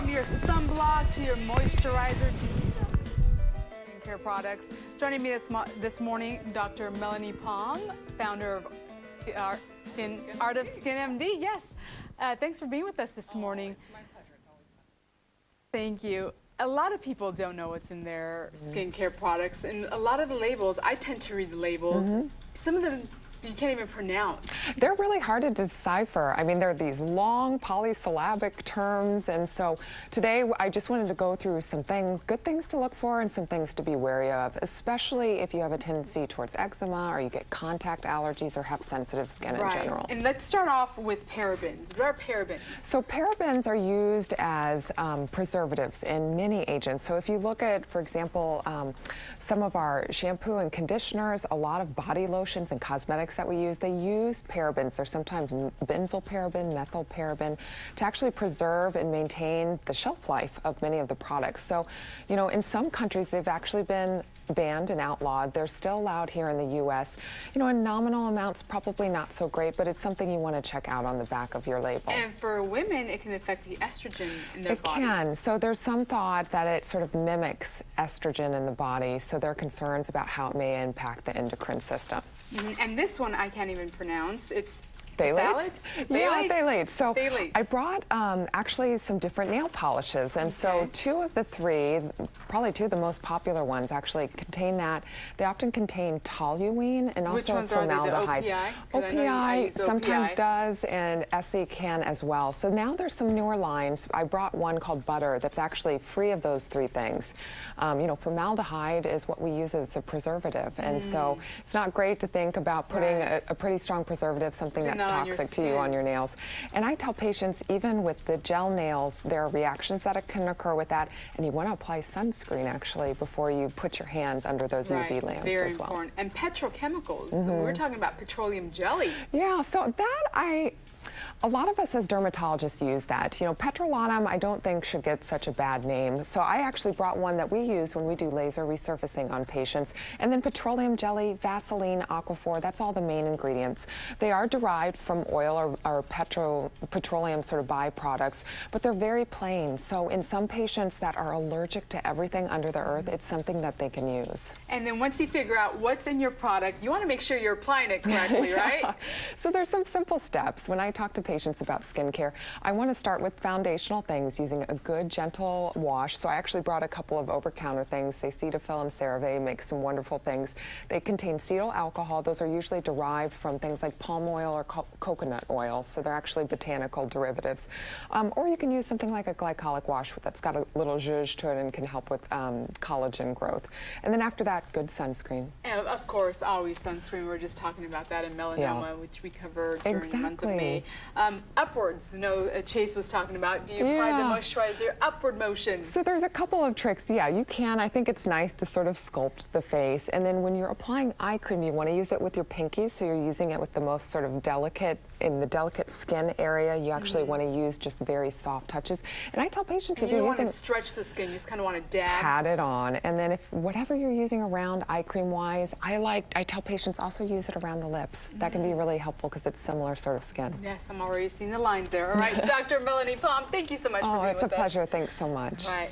from your sunblock to your moisturizer to skincare products. Joining me this morning, Dr. Melanie Palm, founder of Art of Skin MD. Yes, thanks for being with us this morning. It's my pleasure. It's always fun. Thank you. A lot of people don't know what's in their skincare products, and a lot of the labels, I tend to read the labels. Some of them you can't even pronounce. They're really hard to decipher. I mean, they're these long polysyllabic terms, and so today I just wanted to go through some good things to look for and some things to be wary of, especially if you have a tendency towards eczema or you get contact allergies or have sensitive skin in general. And let's start off with parabens. What are parabens? So parabens are used as preservatives in many agents. So if you look at, for example, some of our shampoo and conditioners, a lot of body lotions and cosmetics that we use, they use parabens. They're sometimes benzyl paraben, methyl paraben, to actually preserve and maintain the shelf life of many of the products. So, you know, in some countries they've actually been banned and outlawed. They're still allowed here in the U.S. You know, in nominal amounts, probably not so great, but it's something you want to check out on the back of your label. And for women, it can affect the estrogen in their body. It can. So there's some thought that it sort of mimics estrogen in the body, so there are concerns about how it may impact the endocrine system. And this one I can't even pronounce. It's phthalates? Yeah, phthalates. So phthalates. I brought actually some different nail polishes, and so two of the three, probably two of the most popular ones, actually contain that. They often contain toluene and also formaldehyde. OPI sometimes does, and SE can as well. So now there's some newer lines. I brought one called Butter that's actually free of those three things. You know, formaldehyde is what we use as a preservative, and so it's not great to think about putting a pretty strong preservative, something that's toxic to you on your nails. And I tell patients, even with the gel nails, there are reactions that can occur with that, and you want to apply sunscreen actually before you put your hands under those UV lamps Very as well. Important. And petrochemicals. We're talking about petroleum jelly. Yeah, so that a lot of us as dermatologists use that. You know, petrolatum I don't think should get such a bad name. So I actually brought one that we use when we do laser resurfacing on patients. And then petroleum jelly, Vaseline, Aquaphor, that's all the main ingredients. They are derived from oil or petroleum sort of byproducts, but they're very plain. So in some patients that are allergic to everything under the earth, it's something that they can use. And then once you figure out what's in your product, you want to make sure you're applying it correctly, right? So there's some simple steps. When I talk to patients about skincare, I want to start with foundational things using a good gentle wash. So I actually brought a couple of over-counter things. Say Cetaphil and CeraVe make some wonderful things. They contain cetyl alcohol. Those are usually derived from things like palm oil or coconut oil. So they're actually botanical derivatives. Or you can use something like a glycolic wash that's got a little zhuzh to it and can help with collagen growth. And then after that, good sunscreen. And of course, always sunscreen. We were just talking about that in melanoma, which we covered during the month of May. Upwards, you know, Chase was talking about. Do you apply the moisturizer upward motion? So there's a couple of tricks. Yeah, you can. I think it's nice to sort of sculpt the face. And then when you're applying eye cream, you want to use it with your pinkies. So you're using it with the most sort of delicate, in the delicate skin area. You actually want to use just very soft touches. And I tell patients if you're using... You don't want to stretch the skin. You just kind of want to dab. Pat it on. And then if whatever you're using around eye cream wise, I tell patients also use it around the lips. That can be really helpful because it's similar sort of skin. Yes, I'm already seeing the lines there. All right, Dr. Melanie Palm, thank you so much for being with us. Oh, it's a pleasure. Thanks so much. Right.